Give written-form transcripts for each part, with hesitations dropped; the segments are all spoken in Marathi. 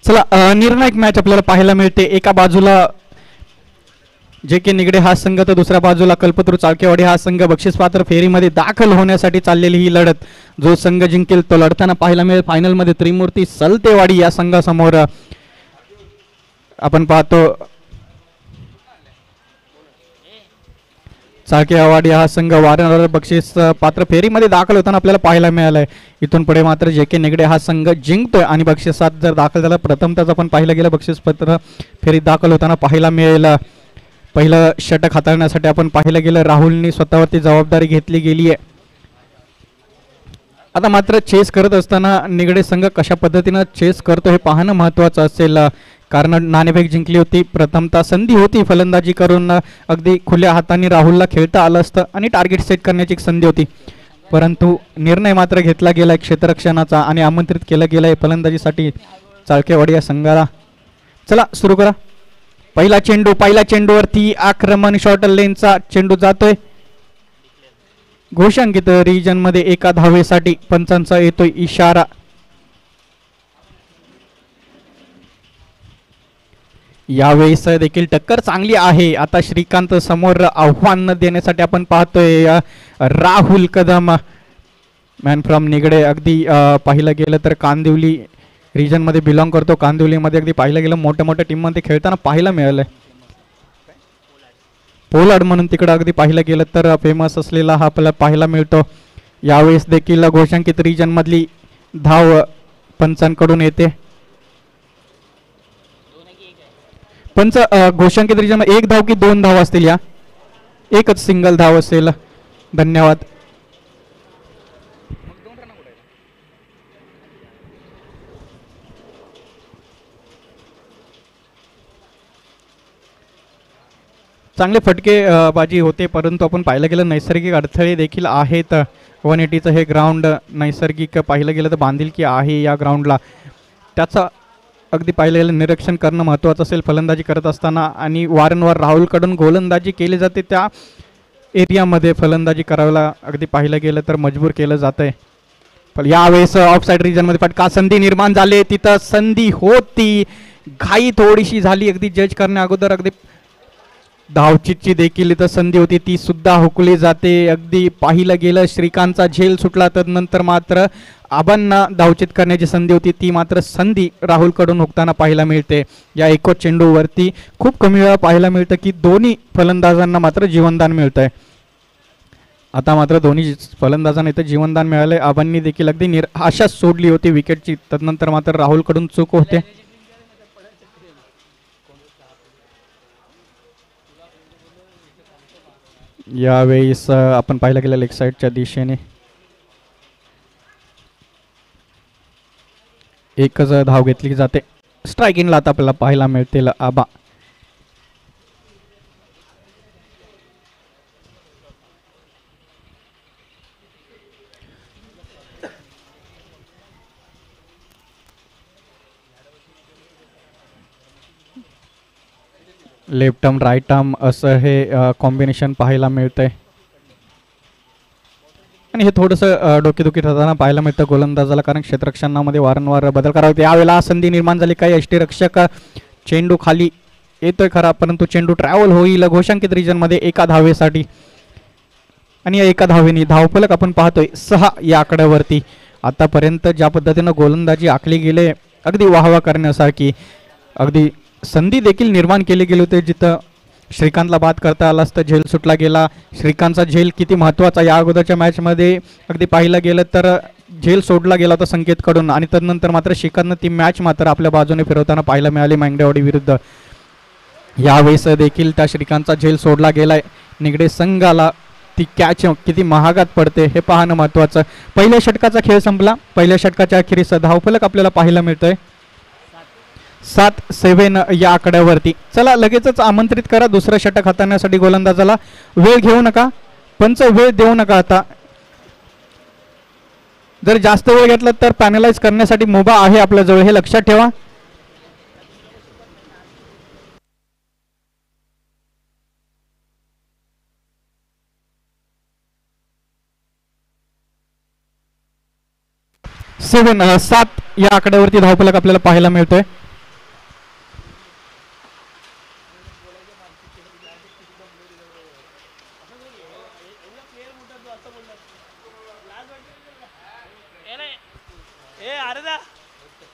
चला निर्णायक मॅच आपल्याला पाहायला मिळते. एका बाजूला जे के निगडे हा संघ तर दुसऱ्या बाजूला कल्पतरू चाळकेवाडी हा संघ. बक्षीसपात्र फेरीमध्ये दाखल होण्यासाठी चाललेली ही लढत जो संघ जिंकेल तो लढताना पाहायला मिळेल. फायनलमध्ये त्रिमूर्ती सलतेवाडी या संघासमोर आपण पाहतो चाळकेवाडी हा संघ वारंवार बक्षीस पात्र फेरीमध्ये दाखल होताना आपल्याला पाहायला मिळालंय. इथून पुढे मात्र जे के निगडे हा संघ जिंकतोय आणि बक्षिसात जर दाखल झाला प्रथमतःच आपण पाहिलं गेलं बक्षीसपत्र फेरीत दाखल होताना पाहायला मिळेल. पहिलं षटक हाताळण्यासाठी आपण पाहिलं गेलं राहुलनी स्वतःवरती जबाबदारी घेतली गेली आहे. आता मात्र चेस करत असताना निगडे संघ कशा पद्धतीनं चेस करतो हे पाहणं महत्त्वाचं असेल. कारण नाणेफेक जिंकली होती, प्रथमतः संधी होती फलंदाजी करून अगदी खुल्या हाताने राहुलला खेळता आलं असतं आणि टार्गेट सेट करण्याची एक संधी होती. परंतु निर्णय मात्र घेतला गेला क्षेत्ररक्षणाचा आणि आमंत्रित केलं गेलं आहे फलंदाजीसाठी चाळकेवाडी या संघाला. चला सुरू करा. पहिला चेंडूवरती आक्रमण शॉर्ट लेनचा चेंडू जातोय घोषांकित रिजन मध्ये एका धावेसाठी. पंचांचा येतोय इशारा. यावेळेस देखील टक्कर चांगली आहे. आता श्रीकांत समोर आव्हान देण्यासाठी आपण पाहतोय राहुल कदम मॅन फ्रॉम निगडे. अगदी पाहिलं गेलं तर कांदिवली रिजन मध्ये बिलॉंग करतो. कांदिवलीमध्ये अगदी पाहिलं गेलं मोठ्या मोठ्या टीममध्ये खेळताना पाहायला मिळालंय. पोलार्ड म्हणून तिकडं अगदी पाहिलं गेलं तर फेमस असलेला हा आपल्याला पाहायला मिळतो. यावेळेस देखील घोषांकित रिजन मधली धाव पंचांकडून येते. पंच घोषांकित रिजन एक धाव की दोन धाव असतील? या एकच सिंगल धाव असेल. धन्यवाद. चांगले फटके बाजी होते परंतु आपण पाहिलं गेलं नैसर्गिक अडथळे देखील आहेत. 180चं हे ग्राउंड नैसर्गिक पाहिलं गेलं तर बांधिलकी आहे या ग्राउंडला. त्याचा अगदी पाहिलं गेलं निरीक्षण करणं महत्त्वाचं असेल फलंदाजी करत असताना. आणि वारंवार राहुलकडून गोलंदाजी केली जाते त्या एरियामध्ये फलंदाजी करायला अगदी पाहिलं गेलं तर मजबूर केलं जात आहे. पण यावेळेस ऑफ साईड रिजनमध्ये फटका संधी निर्माण झाली. तिथं संधी होती, घाई थोडीशी झाली अगदी जज करण्या अगोदर. अगदी धावचीची देखील इथं संधी होती ती सुद्धा हुकली जाते. अगदी पाहिलं गेलं श्रीकांतचा झेल सुटला तर नंतर मात्र आबांना धावचित करण्याची संधी होती ती मात्र संधी राहुलकडून हुकताना पाहायला मिळते. या एकच चेंडूवरती खूप कमी वेळा पाहायला मिळतं की दोन्ही फलंदाजांना मात्र जीवनदान मिळत आहे. आता मात्र दोन्ही फलंदाजांना इथं जीवनदान मिळालंय. आबांनी देखील अगदी निराशा सोडली होती विकेटची. तदनंतर मात्र राहुलकडून चूक होते. यावेळेस आपण पाहिलं गेलं लेग साईडच्या दिशेने एकच धाव घेतली जाते. स्ट्रायकिंगला आता आपल्याला पाहायला मिळतील आबा. लेफ्ट आर्म राईट आर्म असं हे कॉम्बिनेशन पाहायला मिळतंय. आणि हे थोडंसं डोकेदुखी ठरताना पाहायला मिळतं गोलंदाजाला कारण क्षेत्ररक्षणामध्ये वारंवार बदल करावा लागतो. यावेळेला संधी निर्माण झाली. काही यष्टीरक्षक चेंडू खाली येतोय खरा परंतु चेंडू ट्रॅव्हल होईल घोषांकित रिजनमध्ये एका धावेसाठी. आणि या एका धावेने धावफलक आपण पाहतोय 6 या आकड्यावरती. आतापर्यंत ज्या पद्धतीनं गोलंदाजी आखली गेले अगदी वाहवा करण्यासारखी. अगदी संधी देखील निर्माण केली गेली होती जिथं श्रीकांतला बाद करता आला असतं. झेल सुटला गेला. श्रीकांतचा झेल किती महत्त्वाचा या अगोदरच्या मॅचमध्ये अगदी पाहिलं गेलं तर झेल सोडला गेला होता संकेतकडून आणि तदनंतर मात्र श्रीकांतनं ती मॅच मात्र आपल्या बाजूने फिरवताना पाहायला मिळाली मांगडेवाडी विरुद्ध. यावेळेस देखील त्या श्रीकांतचा झेल सोडला गेलाय. निगडे संघाला ती कॅच किती महागात पडते हे पाहणं महत्त्वाचं. पहिल्या षटकाचा खेळ संपला. पहिल्या षटकाच्या अखेरीस धावफलक आपल्याला पाहायला मिळतोय 7-7 या आकड्यावरती. चला लगेचच आमंत्रित करा दुसरं षटक हाताळण्यासाठी गोलंदाजाला. वेळ घेऊ नका पंच, वेळ देऊ नका. आता जर जास्त वेळ घेतला तर पॅनलाइज करण्यासाठी मुभा आहे आपल्याजवळ हे लक्षात ठेवा. सात या आकड्यावरती धावफलक आपल्याला पाहायला मिळतोय.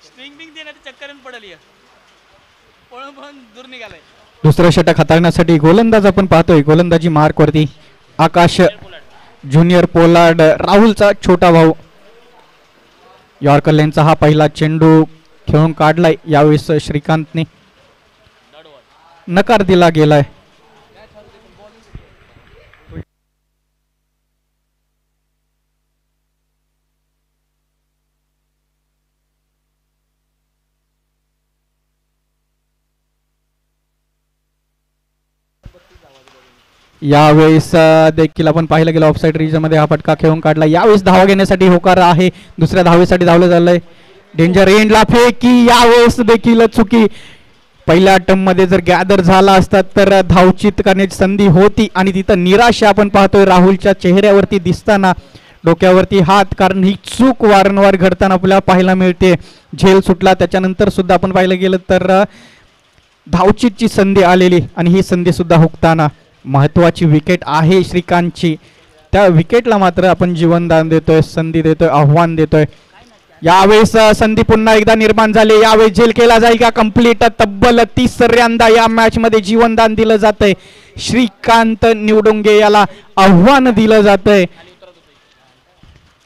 स्ट्रिंग बिंग देण्याची चक्करन पडली पळून पळून दूर निघालाय. दुसरं षटक हाताळण्यासाठी गोलंदाज आपण पाहतोय. गोलंदाजी मार्कवरती आकाश ज्युनियर पोलार्ड, राहुलचा छोटा भाऊ. यॉर्कर लेनचा हा पहिला चेंडू खेळून काढलाय. यावेळेस श्रीकांतने नकार दिला गेलाय. यावेळेस देखील आपण पाहिलं गेलं ऑफसाईड रिजन मध्ये हा फटका खेळून काढला. यावेळेस धावा घेण्यासाठी होकार आहे. दुसऱ्या धावेसाठी धावलं झालंय. डेंजर एंडला फेकी. यावेळेस देखील चुकी. पहिल्या अटम मध्ये जर गॅदर झाला असता तर धावचित करण्याची संधी होती आणि तिथं निराशा आपण पाहतोय राहुलच्या चेहऱ्यावरती दिसताना. डोक्यावरती हात, कारण ही चूक वारंवार घडताना आपल्याला पाहायला मिळते. झेल सुटला त्याच्यानंतर सुद्धा आपण पाहिलं गेलं तर धावचितची संधी आलेली आणि ही संधी सुद्धा हुकताना. महत्वाची विकेट आहे श्रीकांतची. त्या विकेटला मात्र आपण जीवनदान देतोय, संधी देतोय, आव्हान देतोय. यावेळेस संधी पुन्हा एकदा निर्माण झाली. यावेळेस झेल केला जाईल का कंप्लीट. तब्बल 30ऱ्यांदा या मॅच मध्ये जीवनदान दिलं जातंय. श्रीकांत निवडुंगे याला आव्हान दिलं जातंय.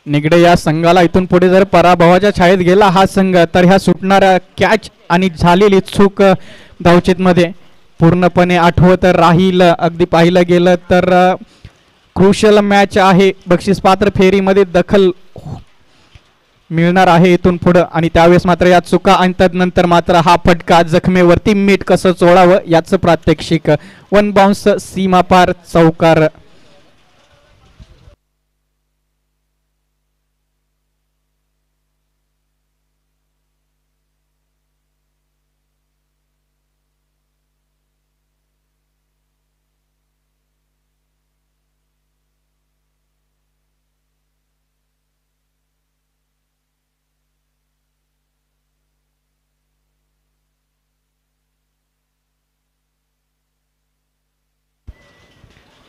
निगडे या संघाला इथून पुढे जर पराभवाच्या छायेत गेला हा संघ तर ह्या सुटणाऱ्या कॅच आणि झालेली चूक धावचीत मध्ये पूर्णपणे आठवत राहील. अगदी पाहिलं गेलं तर क्रुशल मॅच आहे. बक्षीस पात्र फेरीमध्ये दखल मिळणार आहे इथून पुढं आणि त्यावेळेस मात्र या चुका आणि तदनंतर मात्र हा फटका जखमेवरती मीठ कसं चोळावं याचं प्रात्यक्षिक. वन बाउन्स सीमापार चौकार.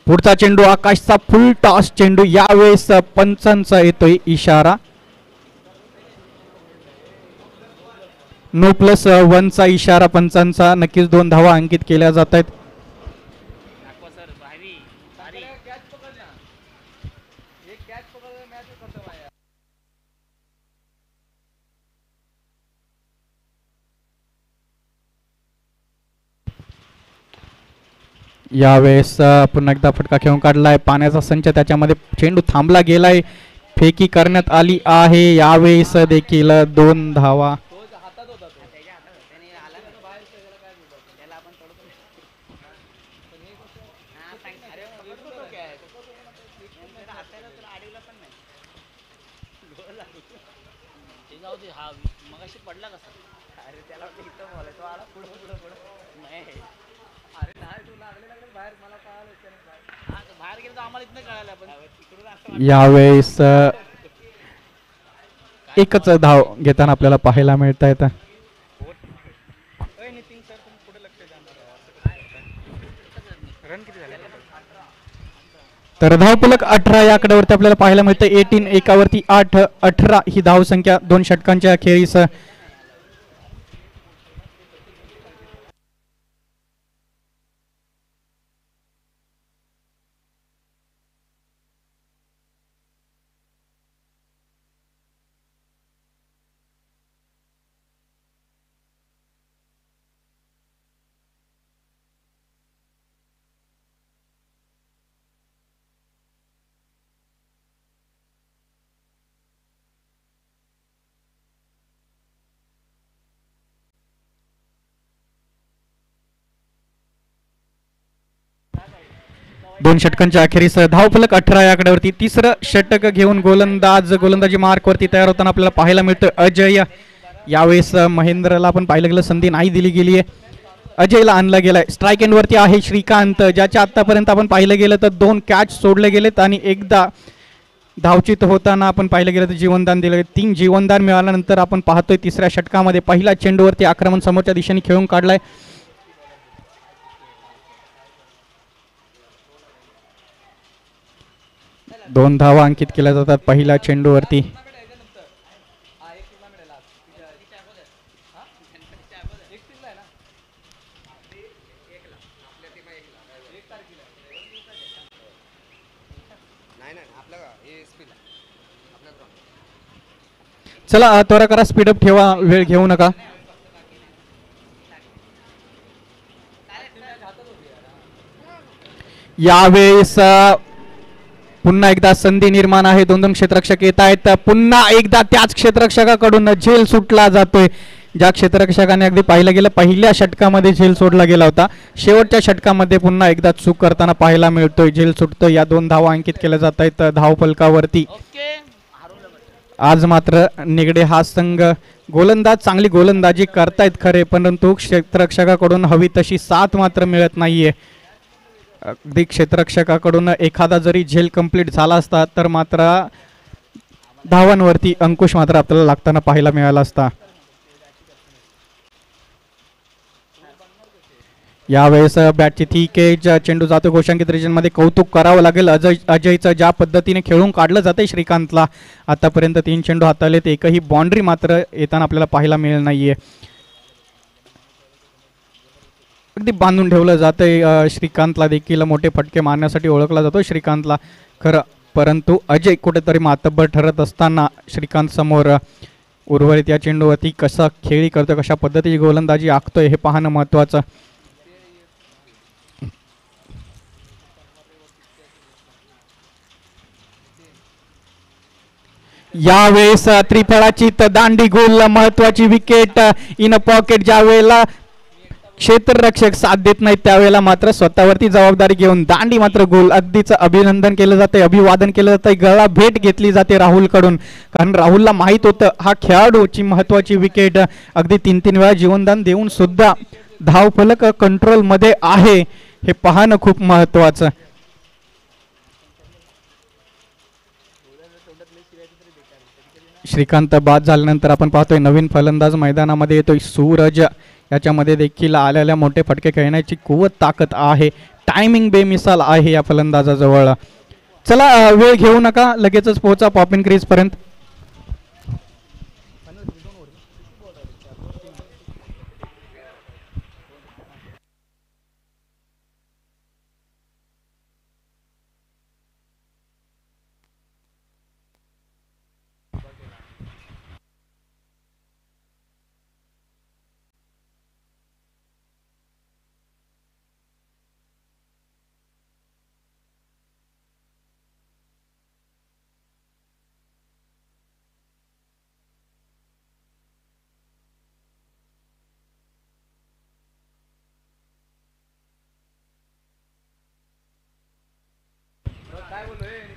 पुढचा चेंडू आकाशचा फुल टॉस चेंडू. यावेळेस पंचांचा येतोय इशारा. +1चा इशारा पंचांचा. नक्कीच 2 धावा अंकित केल्या जात आहेत. यावेळेस पुन्हा एकदा फटका खेळून काढलाय. पाण्याचा संच त्याच्यामध्ये चेंडू थांबला गेलाय. फेकी करण्यात आली आहे. यावेळेस देखील 2 धावा. यावेळेस एकच धाव घेताना आपल्याला पाहायला मिळत आहेत. तर धावफलक 18 या आकड्यावरती आपल्याला पाहायला मिळतं. 18 एकावरती 8, 18 ही धाव संख्या 2 षटकांच्या अखेरीस. दोन षटकांच्या अखेरीस धावफलक 18 या आकड्यावरती. तिसरं षटक घेऊन गोलंदाजी मार्कवरती तयार होताना आपल्याला पाहायला मिळतं अजय. यावेळेस महेंद्रला आपण पाहिलं गेलं संधी नाही दिली गेली आहे. अजयला आणलं गेलंय. स्ट्राईक एंडवरती आहे श्रीकांत, ज्याच्या आतापर्यंत आपण पाहिलं गेलं तर 2 कॅच सोडले गेलेत आणि एकदा धावचित होताना आपण पाहिलं गेलं तर जीवनदान दिलं. 3 जीवनदान मिळाल्यानंतर आपण पाहतोय तिसऱ्या षटकामध्ये पहिला चेंडूवरती आक्रमण समोरच्या दिशेने खेळून काढलाय. दोन धावा अंकित केल्या जातात पहिल्या चेंडूवरती. एकतीसला आहे ना. चला त्वरा करा, स्पीडअप ठेवा, वेळ घेऊ नका. यावेळेस पुन्हा एकदा संधी निर्माण आहे. दोन दोन क्षेत्ररक्षक येत आहेत. पुन्हा एकदा त्याच क्षेत्ररक्षकाकडून झेल सुटला जातोय. ज्या क्षेत्ररक्षकाने अगदी पाहिलं गेलं पहिल्या षटकामध्ये झेल सोडला गेला होता, शेवटच्या षटकामध्ये पुन्हा एकदा चूक करताना पाहायला मिळतोय. झेल सुटतोय. या 2 धावा अंकित केल्या जात आहेत धावफलकावरती. ओके. आज मात्र निगडे हा संघ गोलंदाज चांगली गोलंदाजी करतायत खरे, परंतु क्षेत्ररक्षकाकडून हवी तशी साथ मात्र मिळत नाहीये. अगदी क्षेत्ररक्षकाकडून एखादा जरी झेल कंप्लीट झाला असता तर मात्र धावांवरती अंकुश मात्र आपल्याला लागताना पाहायला मिळाला असता. यावेळेस बॅटची थी केज, चेंडू जातो घोषांकित रिजनमध्ये. कौतुक करावं लागेल अजयचं, ज्या पद्धतीने खेळून काढलं जाते श्रीकांतला. आतापर्यंत 3 चेंडू हाताळलेत, एकही बाउंड्री मात्र येताना आपल्याला पाहायला मिळेल नाहीये. अगदी बांधून ठेवलं जातंय. श्रीकांतला देखील मोठे फटके मारण्यासाठी ओळखला जातो श्रीकांतला खरं, परंतु अजय कुठेतरी मातब्बर ठरत असताना श्रीकांत समोर उर्वरित या चेंडूवरती कसा खेळी करतोय, कशा पद्धतीची गोलंदाजी आखतोय हे पाहणं महत्त्वाचं. यावेळेस त्रिफळाची दांडी गोल, महत्वाची विकेट इन पॉकेट. ज्या वेळेला क्षेत्ररक्षक साथ देत नाहीत त्यावेळेला मात्र स्वतःवरती जबाबदारी घेऊन दांडी मात्र गोल. अगदीच अभिनंदन केलं जाते, अभिवादन केलं जातंय, गळा भेट घेतली जाते राहुल कडून, कारण राहुलला माहित होतं हा खेळाडूची महत्वाची विकेट. अगदी 3-3 वेळा जीवनदान देऊन सुद्धा धावफलक कंट्रोल मध्ये आहे हे पाहणं खूप महत्वाचं. श्रीकांत बाद झाल्यानंतर आपण पाहतोय नवीन फलंदाज मैदानामध्ये येतोय सूरज. याच्यामध्ये देखील आलेल्या मोठे फटके खेळण्याची कुवत ताकद आहे. टायमिंग बेमिसाल आहे या फलंदाजाजवळ. चला वेळ घेऊ नका, लगेचच पोहोचा पॉपिन क्रीज पर्यंत.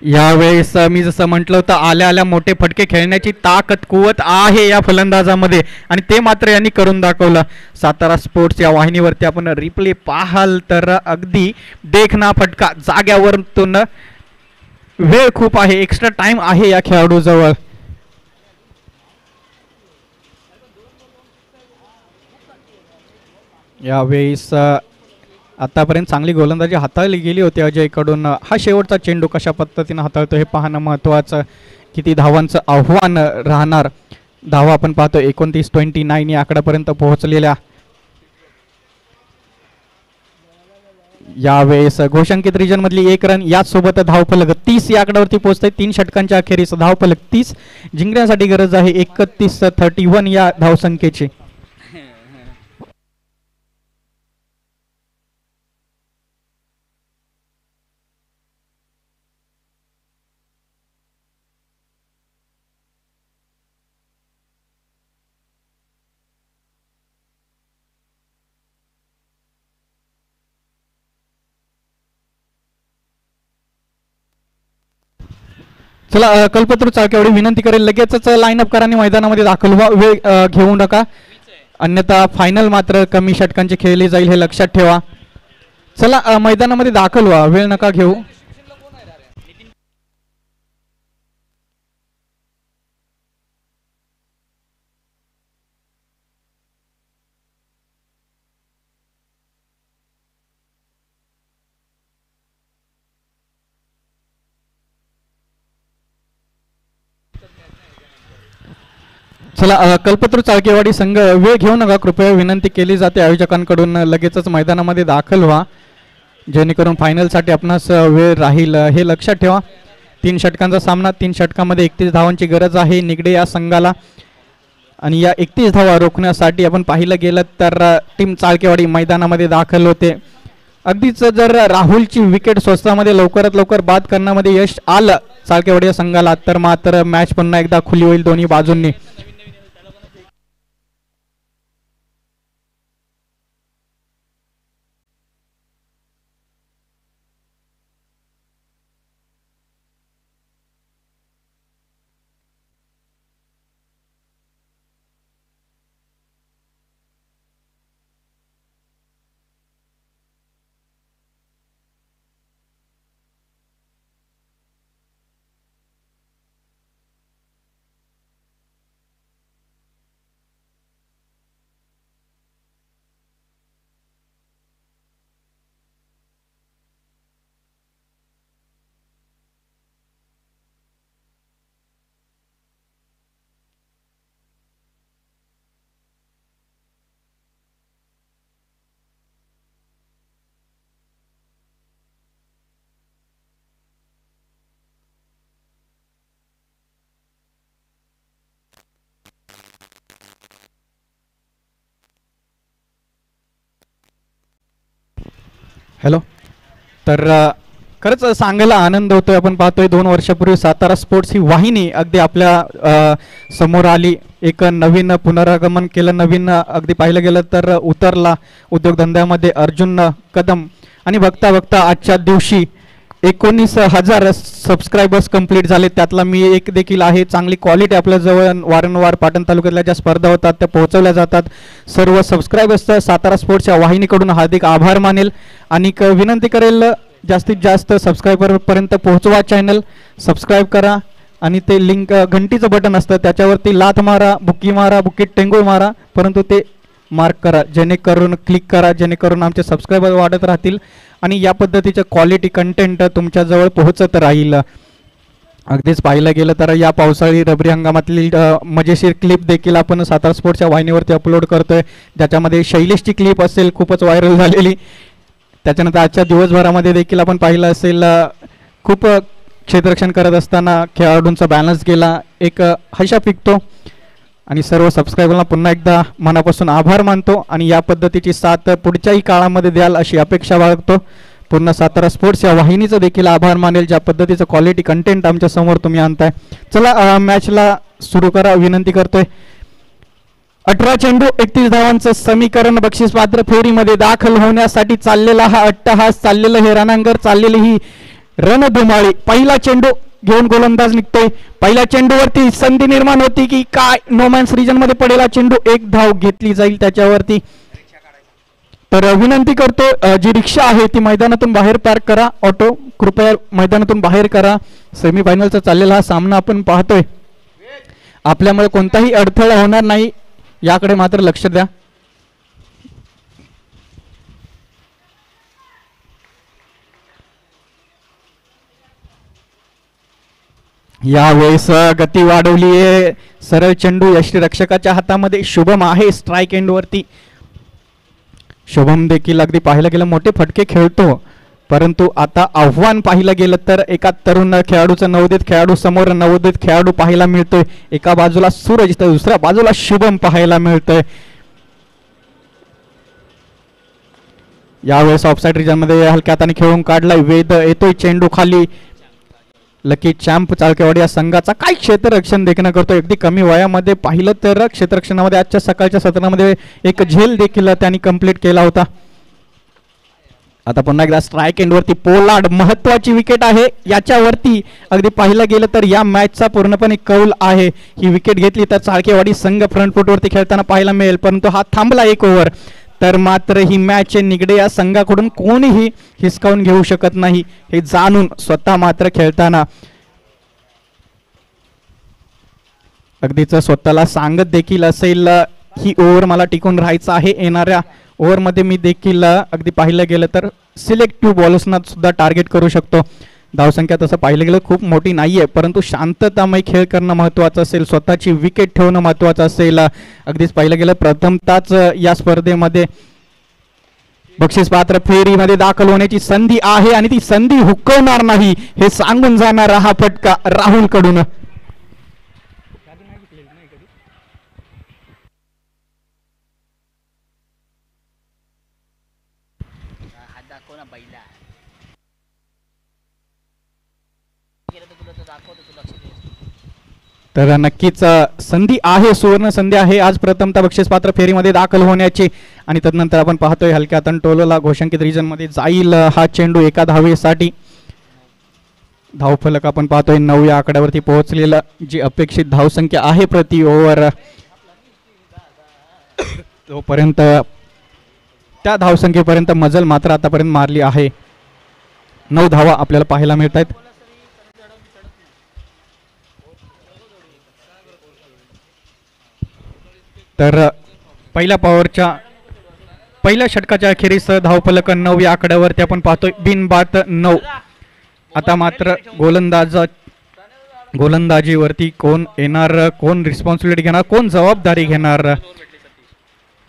यावेळेस मी जसं म्हटलं होतं आल्या आल्या मोठे फटके खेळण्याची ताकद कुवत आहे या फलंदाजामध्ये, आणि ते मात्र यांनी करून दाखवलं. सातारा स्पोर्ट्स या वाहिनीवरती आपण रिप्ले पाहाल तर अगदी देखना फटका जाग्यावरतून. वेळ खूप आहे, एक्स्ट्रा टाइम आहे या खेळाडूजवळ. यावेळेस आतापर्यंत चांगली गोलंदाजी हाताळली गेली होती अजयकडून. हा शेवटचा चेंडू कशा पद्धतीने हाताळतो हे पाहणं महत्त्वाचं. किती धावांचं आव्हान राहणार. धावा आपण पाहतो 29 या आकड्यापर्यंत पोहोचलेल्या. यावेळेस घोषांकित रिजन मधली 1 रन, याचसोबत धावफलक 30 या आकड्यावरती पोहोचते. 3 षटकांच्या अखेरीस धावफलक 30 जिंकण्यासाठी गरज आहे 31 या धावसंख्येची. चला कल्पतरू चाळकेवाडी विनंती करेल लगेचच लाईनअप करा आणि मैदानामध्ये दाखल व्हा. वेळ घेऊ नका, अन्यथा फायनल मात्र कमी षटकांची खेळली जाईल हे लक्षात ठेवा. चला मैदानामध्ये दाखल व्हा, वेळ नका घेऊ. चला कल्पतरू चाळकेवाडी संघ वेळ घेऊ नका, कृपया विनंती केली जाते आयोजकांकडून लगेचच मैदानामध्ये दाखल व्हा, जेणेकरून फायनलसाठी आपणास वेळ राहील हे लक्षात ठेवा. 3 षटकांचा सामना, 3 षटकामध्ये 31 धावांची गरज आहे निगडे या संघाला. आणि या 31 धावा रोखण्यासाठी आपण पाहिलं गेलं तर टीम चाळकेवाडी मैदानामध्ये दाखल होते. अगदीच जर राहुलची विकेट स्वस्तामध्ये लवकरात लवकर बाद करण्यामध्ये यश आलं चाळकेवाडी या संघाला तर मात्र मॅच पुन्हा एकदा खुली होईल दोन्ही बाजूंनी. हॅलो. तर खरंच सांगायला आनंद होतोय. आपण पाहतोय 2 वर्षापूर्वी सातारा स्पोर्ट्स ही वाहिनी अगदी आपल्या समोर आली, एक नवीन पुनरागमन केलं, नवीन अगदी पाहिलं गेलं तर उतरला उद्योगधंद्यामध्ये अर्जुन कदम. आणि बघता बघता आजच्या दिवशी 19,000 सबस्क्रायबर्स कंप्लीट झाले, त्यातला मी एक देखील आहे. चांगली क्वालिटी आपल्याजवळ वारंवार पाटण तालुक्यातल्या ज्या स्पर्धा होतात त्या पोहोचवल्या जातात. सर्व सबस्क्रायबर्सचं सातारा स्पोर्ट्सच्या वाहिनीकडून हार्दिक आभार मानेल आणि विनंती करेल जास्तीत जास्त सबस्क्रायबरपर्यंत पोहोचवा, चॅनल सबस्क्राईब करा आणि ते लिंक घंटीचं बटन असतं त्याच्यावरती लाथ मारा, बुक्की टेंगुळ मारा, परंतु ते मार्क करा, जेणेकरून क्लिक करा, जेणेकरून आमचे सबस्क्रायबर वाढत राहतील आणि या पद्धतीचं क्वालिटी कंटेंट तुमच्याजवळ पोहोचत राहील. अगदीच पाहिलं गेलं तर या पावसाळी रबरी हंगामातली मजेशीर क्लिप देखील आपण सातारा स्पोर्ट्सच्या वाहिनीवरती अपलोड करतोय, ज्याच्यामध्ये शैलेशची क्लिप असेल खूपच व्हायरल झालेली. त्याच्यानंतर आजच्या दिवसभरामध्ये देखील आपण पाहिलं असेल खूप क्षेत्ररक्षण करत असताना खेळाडूंचा बॅलन्स गेला, एक हशा पिकतो. आणि सर्व सबस्क्रायबरला पुन्हा एकदा मनापासून आभार मानतो आणि या पद्धतीची साथ पुढच्याही काळामध्ये द्याल अशी अपेक्षा बाळगतो. पूर्ण सातारा स्पोर्ट्स या वाहिनीचं देखील आभार मानेल, ज्या पद्धतीचं क्वालिटी कंटेंट आमच्या समोर तुम्ही आणताय. चला मॅचला सुरू करा विनंती करतोय. 18 चेंडू 31 धावांचं समीकरण, बक्षीस पात्र फेरीमध्ये दाखल होण्यासाठी चाललेला हा अट्टहास, चाललेलं हे रणांगर, चाललेली ही रणधुमाळी. पहिला चेंडू घेऊन गोलंदाज निघतोय. पहिल्या चेंडूवरती संधी निर्माण होती की काय, नोमॅन्स रिजन मध्ये पडेला चेंडू, 1 धाव घेतली जाईल त्याच्यावरती. तर विनंती करतो जी रिक्षा आहे ती मैदानातून बाहेर पार्क करा, ऑटो कृपया मैदानातून बाहेर करा. सेमीफायनलचा चाललेला हा सामना आपण पाहतोय, आपल्यामुळे कोणताही अडथळा होणार नाही याकडे मात्र लक्ष द्या. यावेळेस गती वाढवली आहे, सरळ चेंडू यष्टीरक्षकाच्या हातामध्ये, शुभम आहे स्ट्राईक एंड वरती. शुभम देखील अगदी पाहिलं गेलं मोठे फटके खेळतो, परंतु आता आव्हान पाहिलं गेलं तर एका तरुण खेळाडूचं नवोदित खेळाडू समोर नवोदित खेळाडू पाहायला मिळतोय. एका बाजूला सूरज तर दुसऱ्या बाजूला शुभम पाहायला मिळतोय. यावेळेस ऑफसाईड रिजन मध्ये हलक्या हाताने खेळून काढलाय वेद, येतोय चेंडू खाली. लकी चॅम्प चाळकेवाडी या संघाचा काय क्षेत्ररक्षण देखील करतो, अगदी कमी वयामध्ये पाहिलं तर क्षेत्ररक्षणामध्ये आजच्या सकाळच्या सत्रामध्ये एक झेल देखील त्यांनी कंप्लीट केला होता. आता पुन्हा एकदा स्ट्राईक एंड वरती पोलार्ड, महत्वाची विकेट आहे याच्यावरती. अगदी पाहिलं गेलं तर या मॅचचा पूर्णपणे कौल आहे, ही विकेट घेतली तर चाळकेवाडी संघ फ्रंट फुटवरती खेळताना पाहायला मिळेल, परंतु हा थांबला 1 ओव्हर. तर मात्र ही मॅच निगडे या संघाकडून कोणीही हिसकावून घेऊ शकत नाही हे जाणून स्वतः मात्र खेळताना अगदीच स्वतःला सांगत देखील असेल ही ओव्हर मला टिकून राहायचं आहे. येणाऱ्या ओव्हरमध्ये मी देखील अगदी पाहिलं गेलं तर सिलेक्टिव्ह बॉलर्सना सुद्धा टार्गेट करू शकतो. धावसंख्या तसं पाहिलं गेलं खूप मोठी नाही आहे, परंतु शांततामय खेळ करणं महत्त्वाचं असेल, स्वतःची विकेट ठेवणं महत्त्वाचं असेल. अगदीच पाहिलं गेलं प्रथमताच या स्पर्धेमध्ये बक्षीस पात्र फेरीमध्ये दाखल होण्याची संधी आहे आणि ती संधी हुकवणार नाही हे सांगून जाणारा हा फटका राहुल कडून. हात दाखव ना बैला. गेलं तर तुला तर दाखवतो, तू लक्ष दे. तर नक्कीच संधी आहे, सुवर्ण संधी आहे आज प्रथमतः बक्षीस पात्र फेरीमध्ये दाखल होण्याची. आणि तदनंतर आपण पाहतोय हलक्या तंटोलला घोषांकित रिजन मध्ये जाईल हा चेंडू एका धावेसाठी. धावफलक आपण पाहतोय 9 या आकड्यावरती पोहोचलेला, जी अपेक्षित धावसंख्या आहे प्रति ओव्हर तोपर्यंत त्या धावसंख्येपर्यंत मजल मात्र आतापर्यंत मारली आहे. 9 धावा आपल्याला पाहायला मिळत आहेत. तर पहिल्या पॉवरच्या पहिल्या षटकाच्या अखेरीस धावफलक 9 या आकड्यावरती आपण पाहतोय बिनबाद 9. आता मात्र गोलंदाजीवरती कोण येणार, कोण रिस्पॉन्सिबिलिटी घेणार, कोण जबाबदारी घेणार.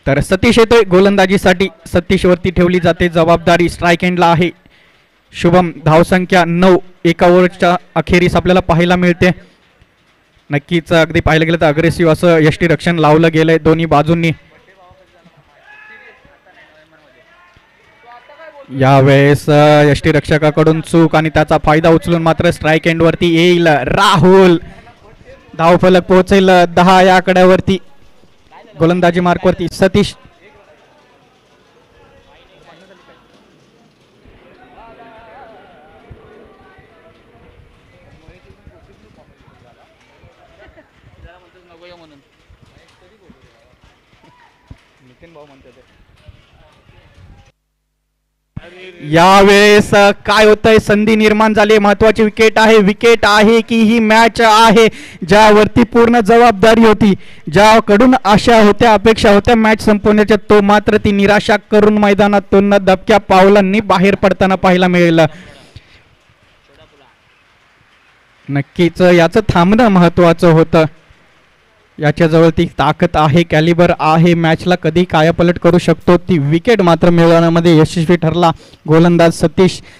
तर सतीश येतोय गोलंदाजीसाठी, सतीश वरती ठेवली जाते जबाबदारी. स्ट्राईक एंडला आहे शुभम. धावसंख्या 9 एका ओव्हरच्या अखेरीस आपल्याला पाहायला मिळते. नक्कीच अगदी पाहिलं गेलं तर अग्रेसिव्ह असं यष्टीरक्षण लावलं गेलंय दोन्ही बाजूंनी. यावेळेस यष्टीरक्षकाकडून चूक आणि त्याचा फायदा उचलून मात्र स्ट्राईक एंड वरती येईल राहुल. धावफलक पोहोचेल 10 या आकड्यावरती. गोलंदाजी मार्कवरती सतीश. यावेळेस काय होतंय, संधी निर्माण झाली. महत्वाची विकेट आहे की ही मॅच आहे ज्यावरती पूर्ण जबाबदारी होती, ज्याकडून आशा होत्या, अपेक्षा होत्या मॅच संपवण्याच्या, तो मात्र ती निराशा करून मैदानातून दबक्या पावलांनी बाहेर पडताना पाहायला मिळेल. नक्कीच याचं थांबणं महत्वाचं होतं. याच्याजवळ ती ताकद आहे, कॅलिबर आहे, मॅचला कधी कायापलट करू शकतो. ती विकेट मात्र मिळवण्यामध्ये यशस्वी ठरला गोलंदाज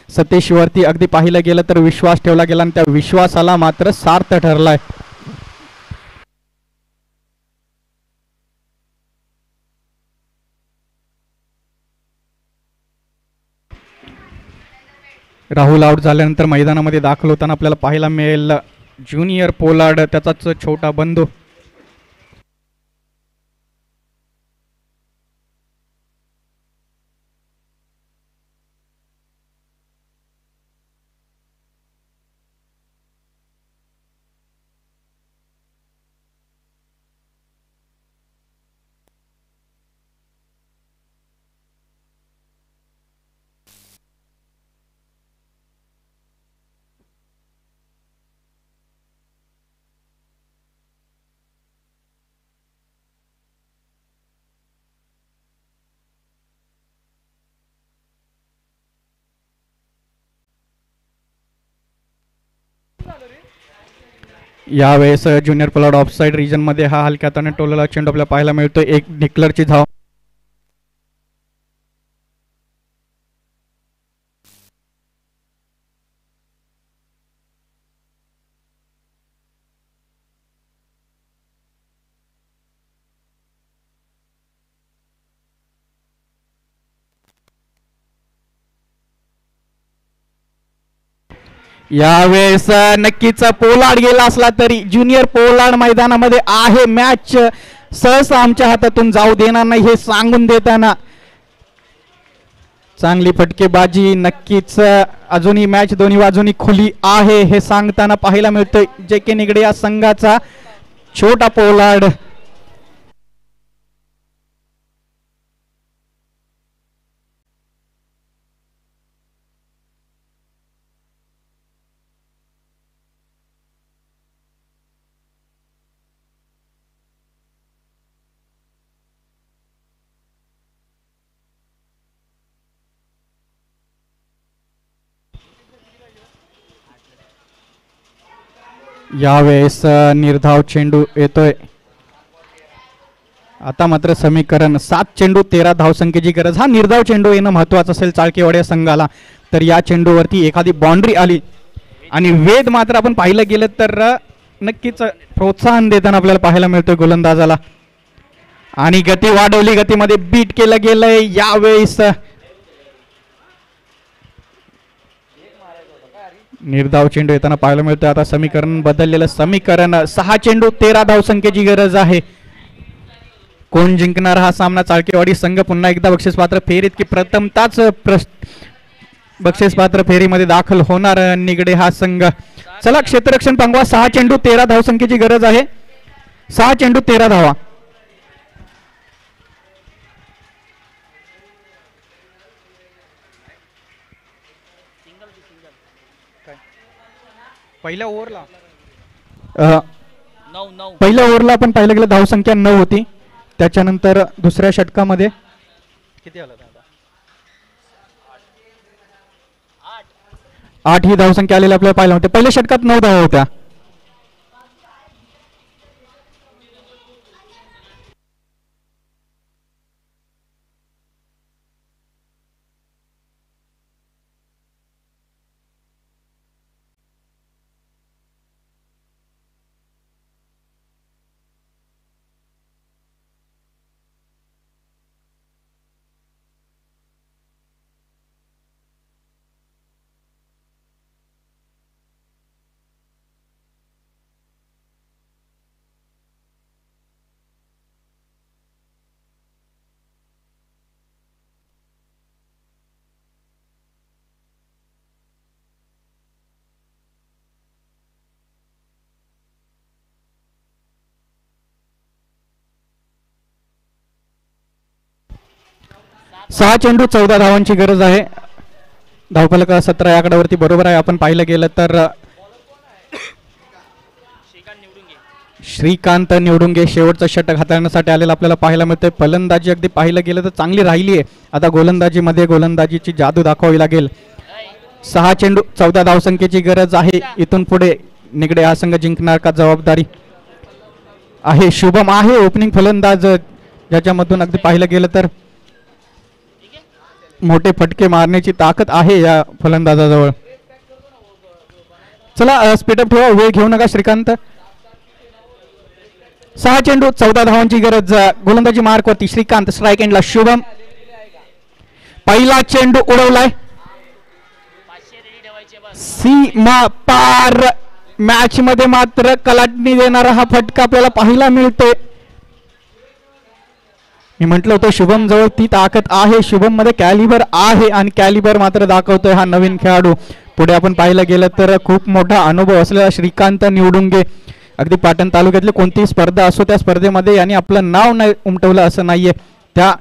सतीश वरती अगदी पाहिलं गेलं तर विश्वास ठेवला गेला आणि त्या विश्वासाला मात्र सार्थ ठरलाय. राहुल आउट झाल्यानंतर मैदानामध्ये दाखल होताना आपल्याला पाहायला मिळेल ज्युनियर पोलार्ड, त्याचाच छोटा बंधू. यावेळेस ज्युनियर पोलार्ड ऑफसाईड रिजन मध्ये हा हलक्या हाताने टोलला चेंडू आपल्याला पाहायला मिळतो. एक निकलरची धाव. यावेळेस नक्कीच पोलार्ड गेला असला तरी ज्युनियर पोलार्ड मैदानामध्ये आहे. मॅच सहसा आमच्या हातातून जाऊ देणार नाही हे सांगून देताना चांगली फटकेबाजी. नक्कीच अजूनही मॅच दोन्ही बाजूनी खुली आहे हे सांगताना पाहायला मिळतोय JK निगडे या संघाचा छोटा पोलार्ड. यावेळेस निर्धाव चेंडू येतोय. आता मात्र समीकरण 7 चेंडू 13 धावसंख्येची गरज. हा निर्धाव चेंडू येणं महत्वाचं असेल चाळकेवाडी संघाला. तर या चेंडूवरती एखादी बाउंड्री आली आणि वेद मात्र आपण पाहिलं गेलं तर नक्कीच प्रोत्साहन देताना आपल्याला पाहायला मिळतोय गोलंदाजाला. आणि गती वाढवली, गतीमध्ये बीट केलं गेलंय. यावेळेस निर्धाव चेंडू येताना पाहायला मिळतोय. आता समीकरण बदललेलं समीकरण 6 चेंडू 13 धावसंख्येची गरज आहे. कोण जिंकणार हा सामना? चाळकेवाडी संघ पुन्हा एकदा बक्षीसपात्र फेरीत की प्रथमताच बक्षीसपात्र फेरीमध्ये दाखल होणार निगडे हा संघ. चला क्षेत्ररक्षण पांगवा. 6 चेंडू 13 धावसंख्येची गरज आहे. 6 चेंडू 13 धावा. पहिल्या ओव्हरला पहिल्या ओव्हरला आपण पाहिलं गेलं धावसंख्या 9 होती. त्याच्यानंतर दुसऱ्या षटकामध्ये किती आला? 8 ही धावसंख्या आलेली आपल्याला पाहायला होते. पहिल्या षटकात 9 धावा होत्या. सहा चेंडू 14 धावांची गरज आहे. धावफलक 17 या आकड्यावरती बरोबर आहे. आपण पाहिलं गेलं तर श्रीकांत निवडुंगे शेवटचं षटक हाताळण्यासाठी आलेलं आपल्याला पाहायला मिळतंय. फलंदाजी अगदी पाहिलं गेलं तर चांगली राहिली आहे. आता गोलंदाजीमध्ये गोलंदाजीची जादू दाखवावी लागेल. 6 चेंडू 14 धावसंख्येची गरज आहे. इथून पुढे निगडे हा संघ जिंकणार का? जबाबदारी आहे. शुभम आहे ओपनिंग फलंदाज, ज्याच्यामधून अगदी पाहिलं गेलं तर मोठे फटके मारण्याची ताकद आहे या फलंदाजाजवळ. चला स्पीडअप ठेवा, वेळ घेऊ नका श्रीकांत. 6 चेंडू 14 धावांची गरज. गोलंदाजी मार्क वरती श्रीकांत. स्ट्राईक एंडला शुभम. पहिला चेंडू उडवलाय. सीमा पार. मॅच मध्ये मात्र कलाटणी देणारा हा फटका आपल्याला पाहायला मिळतोय. मी म्हटलं होतं शुभम जवळ ती ताकद आहे. शुभम मध्ये कॅलिबर आहे आणि कॅलिबर मात्र दाखवतोय हा नवीन खेळाडू. पुढे आपण पाहिलं गेलं तर खूप मोठा अनुभव असलेला श्रीकांत निवडुंगे. अगदी पाटण तालुक्यातली कोणतीही स्पर्धा असो त्या स्पर्धेमध्ये यांनी आपलं नाव नाही उमटवलं असं नाहीये. त्या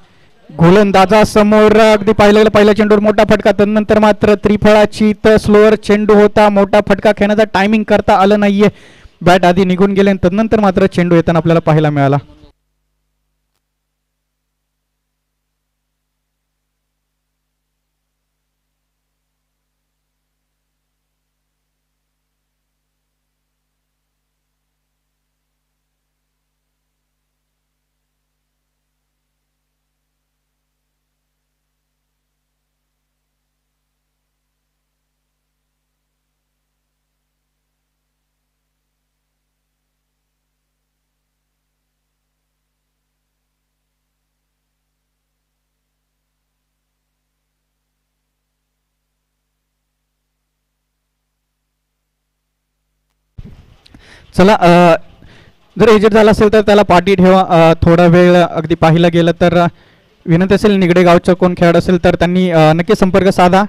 गोलंदाजासमोर अगदी पाहिलं गेलं पहिल्या चेंडूवर मोठा फटका, त्यानंतर मात्र त्रिफळाची तर स्लोअर चेंडू होता. मोठा फटका खेळण्याचा टायमिंग करता आलं नाहीये. बॅट आधी निघून गेले, त्यानंतर मात्र चेंडू येताना आपल्याला पाहायला मिळाला. चला जर एजेड झाला असेल तर त्याला पाठी ठेवा थोडा वेळ. अगदी पाहिलं गेलं तर विनंती असेल निगडे गावचा कोण खेळाडू असेल तर त्यांनी नक्की संपर्क साधा.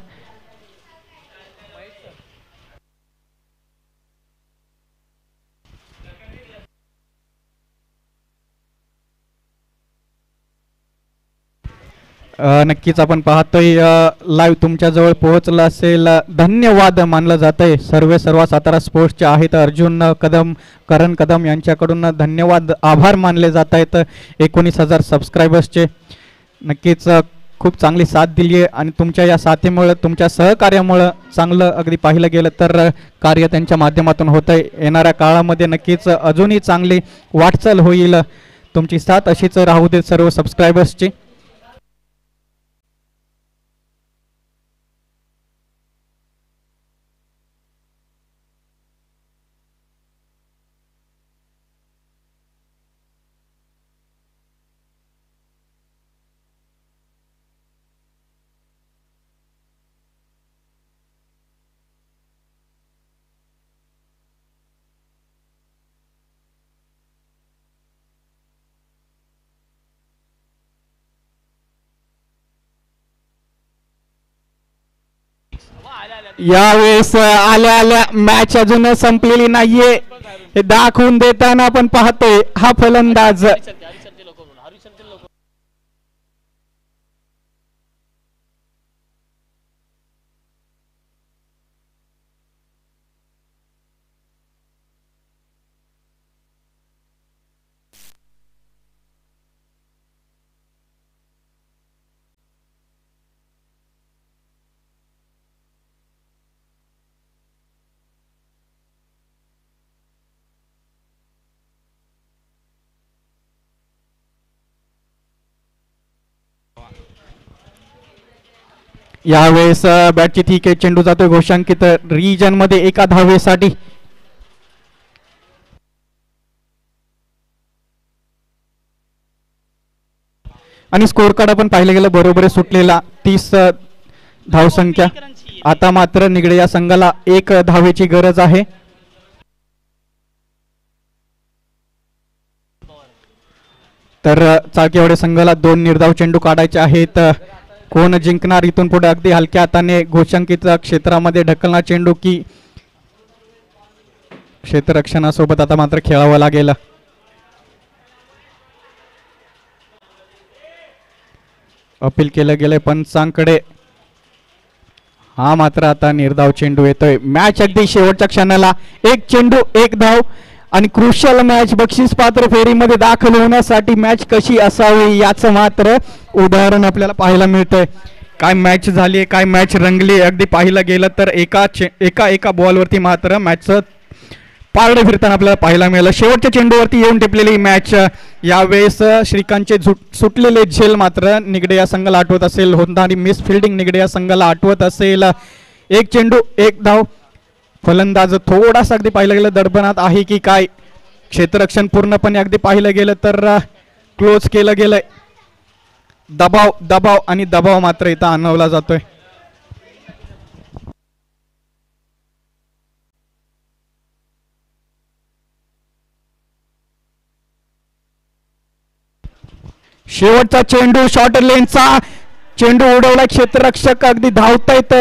नक्कीच आपण पाहतोय लाईव्ह तुमच्याजवळ पोहोचला असेल. धन्यवाद मानलं जातंय. सर्व सातारा स्पोर्ट्सचे आहेत अर्जुन कदम, करण कदम यांच्याकडून धन्यवाद, आभार मानले जात आहेत 19,000 सबस्क्रायबर्सचे. नक्कीच खूप चांगली साथ दिली आहे आणि तुमच्या या साथीमुळे तुमच्या सहकार्यामुळं चांगलं अगदी पाहिलं गेलं तर कार्य त्यांच्या माध्यमातून होतं आहे. येणाऱ्या काळामध्ये नक्कीच अजूनही चांगली वाटचाल होईल. तुमची साथ अशीच राहू दे सर्व सबस्क्रायबर्सची. यावेळेस आल्या आल्या मॅच अजून संपलेली नाहीये हे दाखवून देताना आपण पाहतोय हा फलंदाज. यावेळेस बॅटची ठीक आहे, चेंडू जातोय घोषांकित रिजन मध्ये एका धावेसाठी. आणि स्कोर कार्ड आपण पाहिलं गेलं बरोबर सुटलेला 30 धावसंख्या. आता मात्र निगडे या संघाला 1 धावेची गरज आहे. तर चाळकेवाडी संघाला 2 निर्धाव चेंडू काढायचे आहेत. कोण जिंकणार इथून पुढे? अगदी हलक्या हाताने घोषांकित क्षेत्रामध्ये ढकलणार चेंडू की क्षेत्ररक्षणासोबत आता मात्र खेळावं लागेल. अपील केलं गेलंय पंचांकडे. हा मात्र आता निर्धाव चेंडू येतोय. मॅच अगदी शेवटच्या क्षणाला 1 चेंडू 1 धाव आणि क्रुशियल मॅच बक्षीस पात्र फेरीमध्ये दाखल होण्यासाठी मॅच कशी असावी याचं मात्र उदाहरण आपल्याला पाहायला मिळतंय. काय मॅच झाली, काय मॅच रंगली. अगदी पाहिलं गेलं तर एका बॉलवरती मात्र मॅचचं पारडं फिरताना आपल्याला पाहायला मिळालं. शेवटच्या चेंडूवरती येऊन टिपलेली मॅच. यावेळेस श्रीकांतचे सुटलेले झेल मात्र निगडे या संघाला आठवत असेल. होणारी मिस फिल्डिंग निगडे या संघाला आठवत असेल. 1 चेंडू 1 धाव. फलंदाज थोडासा अगदी पाहिलं गेलं दडपणात आहे की काय. क्षेत्ररक्षण पूर्णपणे अगदी पाहिलं गेलं तर क्लोज केलं गेलंय. दबाव दबाव आणि दबाव मात्र इथं आणवला जातोय. शेवटचा चेंडू शॉर्ट लेनचा चेंडू उडवला. क्षेत्ररक्षक अगदी धावतायत.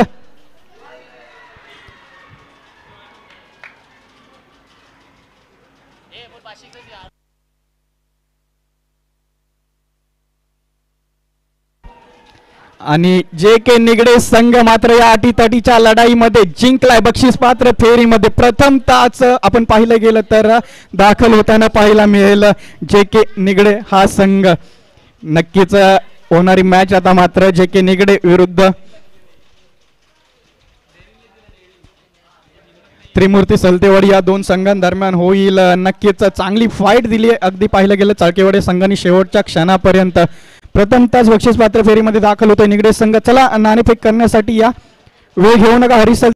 आणि जे के निगडे संघ मात्र या अटीतटीच्या लढाईमध्ये जिंकलाय. बक्षीस पात्र फेरीमध्ये प्रथमताच आपण पाहिलं गेलं तर दाखल होताना पाहायला मिळेल जे के निगडे हा संघ. नक्कीच होणारी मॅच आता मात्र जे के निगडे विरुद्ध त्रिमूर्ती सलतेवाडी या 2 संघांदरम्यान होईल. नक्कीच चांगली फाईट दिली आहे. अगदी पाहिलं गेलं चाळकेवाडी संघाने शेवटच्या क्षणापर्यंत. प्रथमतःच बक्षीस पात्र फेरीमध्ये दाखल होतोय निगडे संघ. चला नाणेफेक करण्यासाठी या. वेळ घेऊ नका हरिसल.